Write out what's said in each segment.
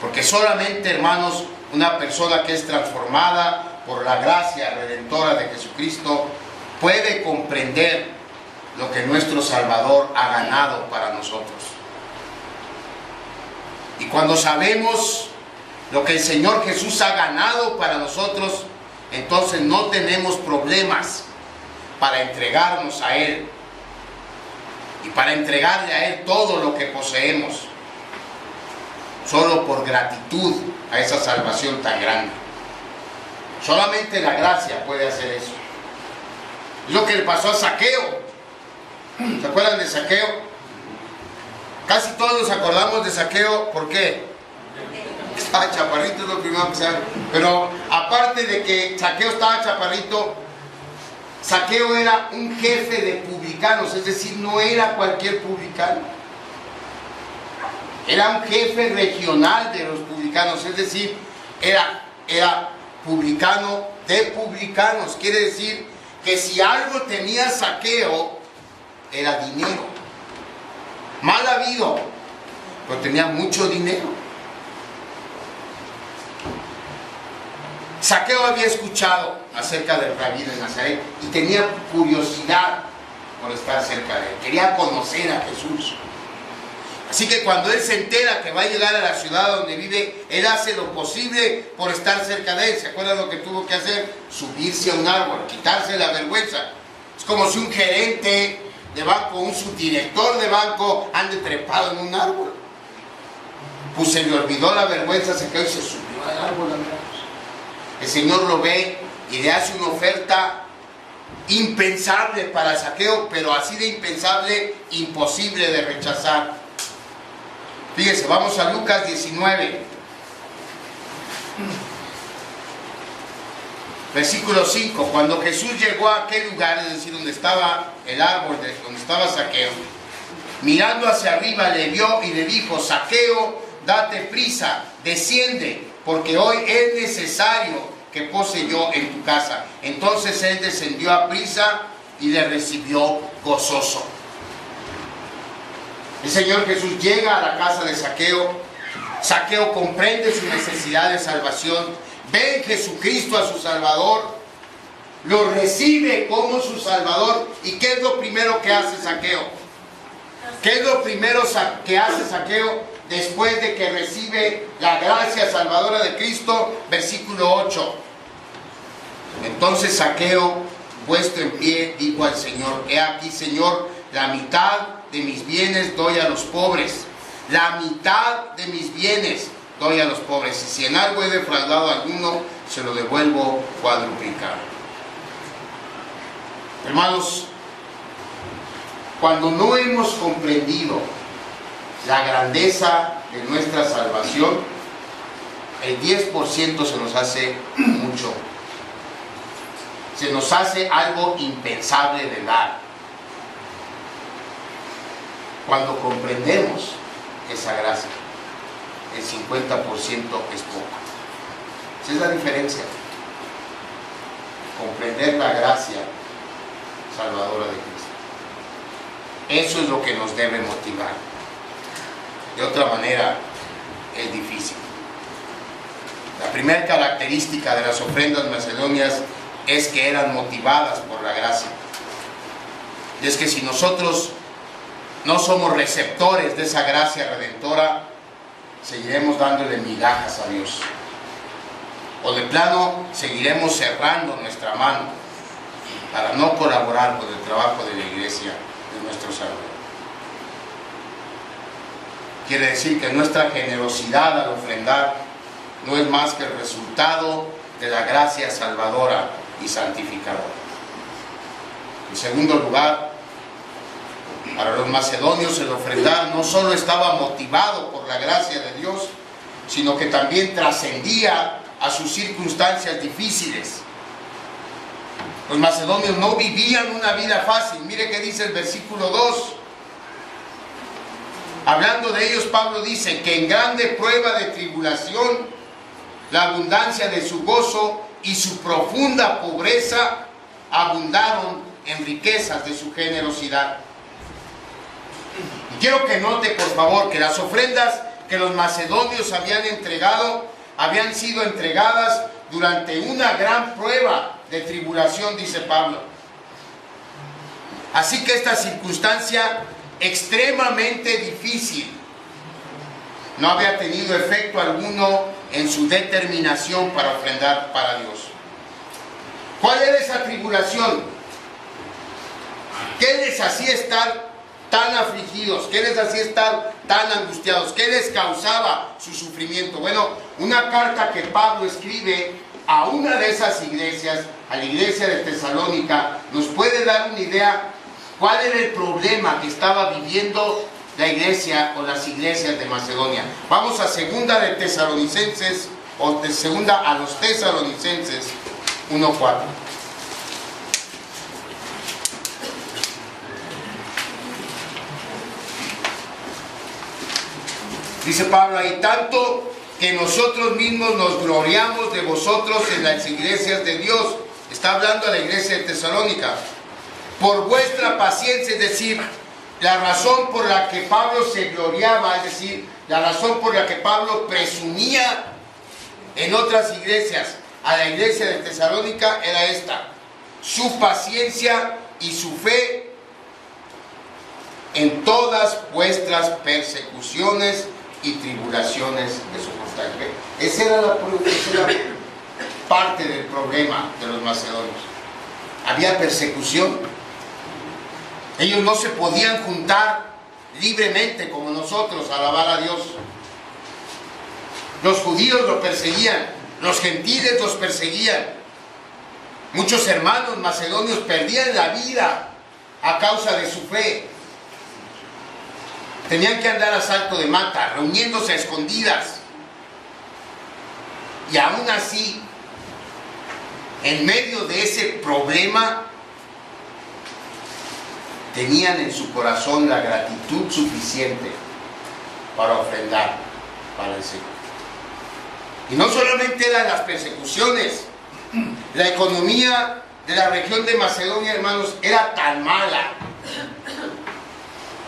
Porque solamente, hermanos, una persona que es transformada por la gracia redentora de Jesucristo puede comprender lo que nuestro Salvador ha ganado para nosotros. Y cuando sabemos lo que el Señor Jesús ha ganado para nosotros, entonces no tenemos problemas para entregarnos a Él y para entregarle a Él todo lo que poseemos, solo por gratitud a esa salvación tan grande. Solamente la gracia puede hacer eso. Es lo que le pasó a Zaqueo. ¿Se acuerdan de Zaqueo? Casi todos nos acordamos de Zaqueo. ¿Por qué? Estaba chaparrito, es lo primero que sabe. Pero aparte de que Zaqueo estaba chaparrito, Zaqueo era un jefe de publicanos, es decir, no era cualquier publicano. Era un jefe regional de los publicanos, es decir, era publicano de publicanos. Quiere decir que si algo tenía Zaqueo, era dinero. Mal habido, pero tenía mucho dinero. Zaqueo había escuchado acerca del Rabí de Nazaret y tenía curiosidad por estar cerca de él. Quería conocer a Jesús. Así que cuando él se entera que va a llegar a la ciudad donde vive, él hace lo posible por estar cerca de él. ¿Se acuerdan lo que tuvo que hacer? Subirse a un árbol, quitarse la vergüenza. Es como si un gerente de banco, un subdirector de banco ande trepado en un árbol. Pues se le olvidó la vergüenza, se quedó y se subió al árbol. El Señor lo ve y le hace una oferta impensable para Zaqueo, pero así de impensable, imposible de rechazar. Fíjense, vamos a Lucas 19, versículo 5. Cuando Jesús llegó a aquel lugar, es decir, donde estaba el árbol, donde estaba Zaqueo, mirando hacia arriba le vio y le dijo: Zaqueo, date prisa, desciende, porque hoy es necesario que pose yo en tu casa. Entonces él descendió a prisa y le recibió gozoso. El Señor Jesús llega a la casa de Zaqueo. Zaqueo comprende su necesidad de salvación, ve en Jesucristo a su Salvador, lo recibe como su Salvador. ¿Y qué es lo primero que hace Zaqueo? ¿Qué es lo primero que hace Zaqueo después de que recibe la gracia salvadora de Cristo? Versículo 8. Entonces Zaqueo, puesto en pie, dijo al Señor: He aquí, Señor, la mitad de mis bienes doy a los pobres. La mitad de mis bienes doy a los pobres. Y si en algo he defraudado a alguno, se lo devuelvo cuadruplicado. Hermanos, cuando no hemos comprendido la grandeza de nuestra salvación, el 10% se nos hace mucho. Se nos hace algo impensable de dar. Cuando comprendemos esa gracia, el 50% es poco. Esa es la diferencia. Comprender la gracia salvadora de Cristo. Eso es lo que nos debe motivar. De otra manera, es difícil. La primera característica de las ofrendas macedonias es que eran motivadas por la gracia. Y es que si nosotros no somos receptores de esa gracia redentora, seguiremos dándole migajas a Dios. O de plano, seguiremos cerrando nuestra mano para no colaborar con el trabajo de la iglesia de nuestro Salvador. Quiere decir que nuestra generosidad al ofrendar no es más que el resultado de la gracia salvadora y santificadora. En segundo lugar, para los macedonios el ofrendar no solo estaba motivado por la gracia de Dios, sino que también trascendía a sus circunstancias difíciles. Los macedonios no vivían una vida fácil. Mire qué dice el versículo 2. Hablando de ellos, Pablo dice que en grande prueba de tribulación, la abundancia de su gozo y su profunda pobreza abundaron en riquezas de su generosidad. Y quiero que note, por favor, que las ofrendas que los macedonios habían sido entregadas durante una gran prueba de tribulación, dice Pablo. Así que esta circunstancia extremadamente difícil no había tenido efecto alguno en su determinación para ofrendar para Dios. ¿Cuál era esa tribulación? ¿Qué les hacía estar tan afligidos? ¿Qué les hacía estar tan angustiados? ¿Qué les causaba su sufrimiento? Bueno, una carta que Pablo escribe a una de esas iglesias, a la iglesia de Tesalónica, nos puede dar una idea cuál era el problema que estaba viviendo la iglesia o las iglesias de Macedonia. Vamos a segunda de Tesalonicenses, o de segunda a los Tesalonicenses 1:4. Dice Pablo ahí: tanto que nosotros mismos nos gloriamos de vosotros en las iglesias de Dios. Está hablando a la iglesia de Tesalónica. Por vuestra paciencia, es decir, la razón por la que Pablo se gloriaba, es decir, la razón por la que Pablo presumía en otras iglesias a la iglesia de Tesalónica era esta: su paciencia y su fe en todas vuestras persecuciones y tribulaciones de soportar. Esa era la parte del problema de los macedonios. Había persecución. Ellos no se podían juntar libremente como nosotros a alabar a Dios. Los judíos los perseguían, los gentiles los perseguían. Muchos hermanos macedonios perdían la vida a causa de su fe. Tenían que andar a salto de mata, reuniéndose a escondidas. Y aún así, en medio de ese problema, tenían en su corazón la gratitud suficiente para ofrendar para el Señor. Y no solamente eran las persecuciones, la economía de la región de Macedonia, hermanos, era tan mala.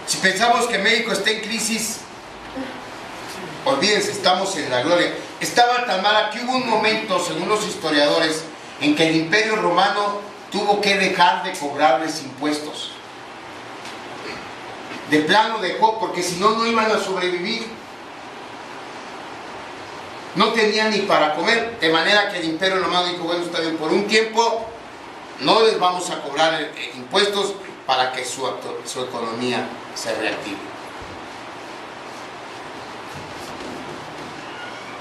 Si pensamos que México está en crisis, olvídense, estamos en la gloria. Estaba tan mala que hubo un momento, según los historiadores, en que el Imperio Romano tuvo que dejar de cobrarles impuestos. De plano dejó, porque si no, no iban a sobrevivir. No tenían ni para comer, de manera que el Imperio Romano dijo: bueno, está bien, por un tiempo no les vamos a cobrar impuestos para que su economía se reactive.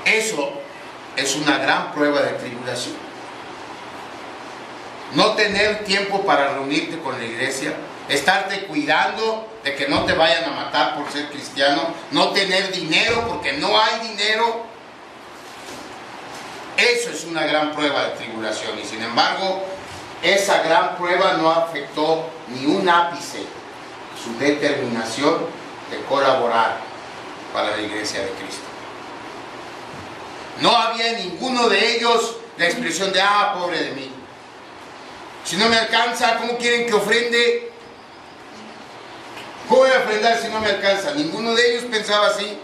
Eso es una gran prueba de tribulación. No tener tiempo para reunirte con la iglesia, estarte cuidando de que no te vayan a matar por ser cristiano, no tener dinero porque no hay dinero. Eso es una gran prueba de tribulación, y sin embargo, esa gran prueba no afectó ni un ápice su determinación de colaborar para la iglesia de Cristo. No había en ninguno de ellos la expresión de: ah, pobre de mí, si no me alcanza, ¿cómo quieren que ofrende? ¿Cómo voy a ofrendar si no me alcanza? Ninguno de ellos pensaba así.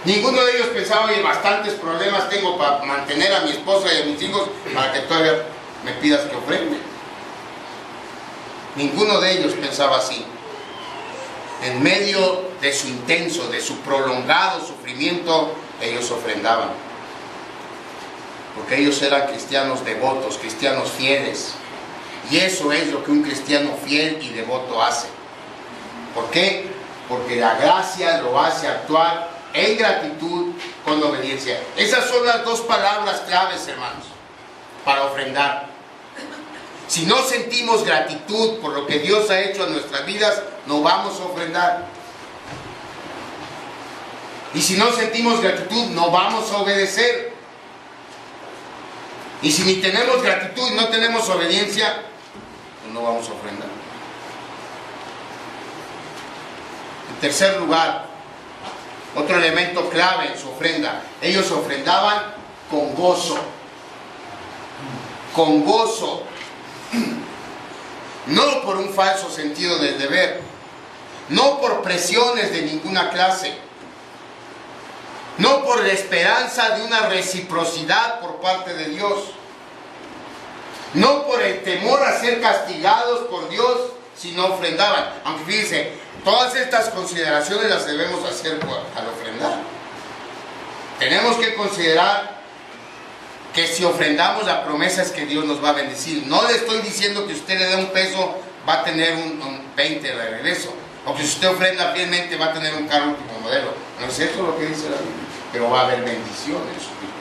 Ninguno de ellos pensaba: oye, bastantes problemas tengo para mantener a mi esposa y a mis hijos para que todavía me pidas que ofrende. Ninguno de ellos pensaba así. En medio de su intenso, de su prolongado sufrimiento, ellos ofrendaban. Porque ellos eran cristianos devotos, cristianos fieles. Y eso es lo que un cristiano fiel y devoto hace. ¿Por qué? Porque la gracia lo hace actuar en gratitud con obediencia. Esas son las dos palabras claves, hermanos, para ofrendar. Si no sentimos gratitud por lo que Dios ha hecho en nuestras vidas, no vamos a ofrendar. Y si no sentimos gratitud, no vamos a obedecer. Y si ni tenemos gratitud y no tenemos obediencia, pues no vamos a ofrendar. En tercer lugar, otro elemento clave en su ofrenda: ellos ofrendaban con gozo. Con gozo. No por un falso sentido del deber, no por presiones de ninguna clase, no por la esperanza de una reciprocidad por parte de Dios, no por el temor a ser castigados por Dios si no ofrendaban. Aunque fíjense, todas estas consideraciones las debemos hacer al ofrendar. Tenemos que considerar que si ofrendamos, la promesa es que Dios nos va a bendecir. No le estoy diciendo que usted le dé $1, va a tener un 20 de regreso, o que si usted ofrenda fielmente va a tener un carro último modelo. No es eso lo que dice la Biblia, pero va a haber bendición en su vida.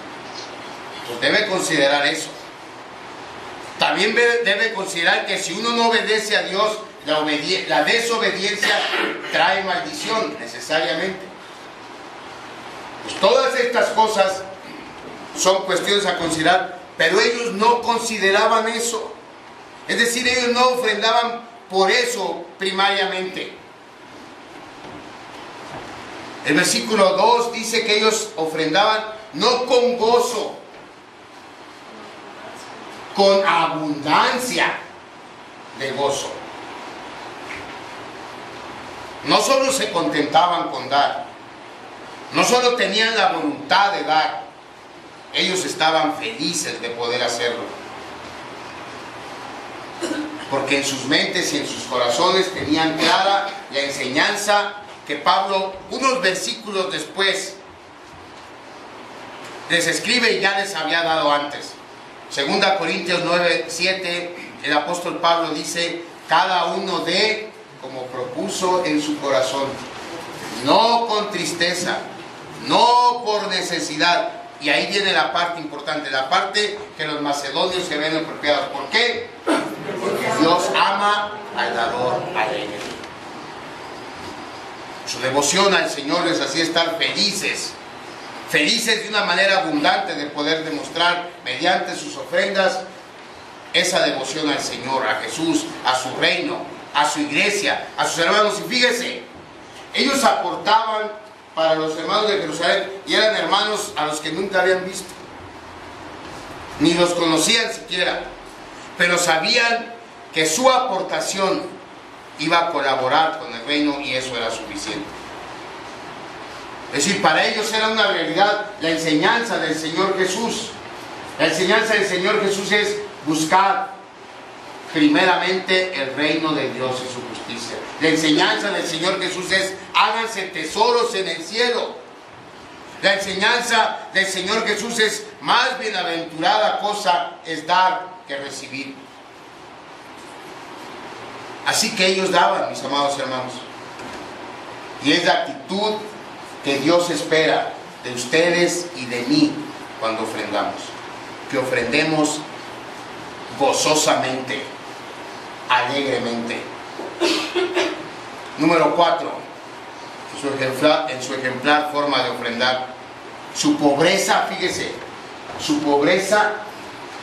Entonces debe considerar eso. También debe considerar que si uno no obedece a Dios, la desobediencia trae maldición necesariamente. Pues todas estas cosas son cuestiones a considerar, pero ellos no consideraban eso. Es decir, ellos no ofrendaban por eso primariamente. El versículo 2 dice que ellos ofrendaban no con gozo, con abundancia de gozo. No solo se contentaban con dar, no solo tenían la voluntad de dar, ellos estaban felices de poder hacerlo. Porque en sus mentes y en sus corazones tenían clara la enseñanza que Pablo, unos versículos después, les escribe y ya les había dado antes. 2 Corintios 9:7, el apóstol Pablo dice: cada uno dé como propuso en su corazón, no con tristeza, no por necesidad. Y ahí viene la parte importante, la parte que los macedonios se ven apropiados. ¿Por qué? Porque Dios ama al dador alegre. Su devoción al Señor les hacía estar felices, felices de una manera abundante de poder demostrar mediante sus ofrendas esa devoción al Señor, a Jesús, a su reino, a su iglesia, a sus hermanos. Y fíjese, ellos aportaban para los hermanos de Jerusalén y eran hermanos a los que nunca habían visto, ni los conocían siquiera, pero sabían que su aportación iba a colaborar con el reino y eso era suficiente. Es decir, para ellos era una realidad la enseñanza del Señor Jesús. La enseñanza del Señor Jesús es buscar primeramente el reino de Dios y su justicia. La enseñanza del Señor Jesús es: háganse tesoros en el cielo. La enseñanza del Señor Jesús es: más bienaventurada cosa es dar que recibir. Así que ellos daban, mis amados hermanos, y es la actitud que Dios espera de ustedes y de mí cuando ofrendamos, que ofrendemos gozosamente, alegremente. Número 4, en su ejemplar forma de ofrendar, su pobreza. Fíjese, su pobreza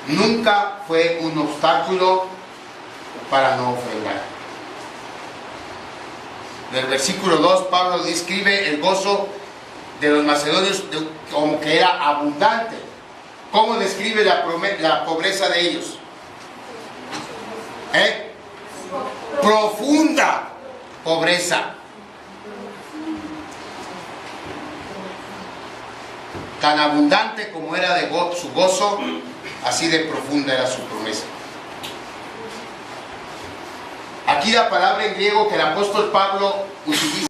nunca fue un obstáculo para no ofrendar. En el versículo 2 Pablo describe el gozo de los macedonios como que era abundante. ¿Cómo describe la pobreza de ellos? Profunda pobreza. Tan abundante como era de su gozo, así de profunda era su promesa. Aquí la palabra en griego que el apóstol Pablo utiliza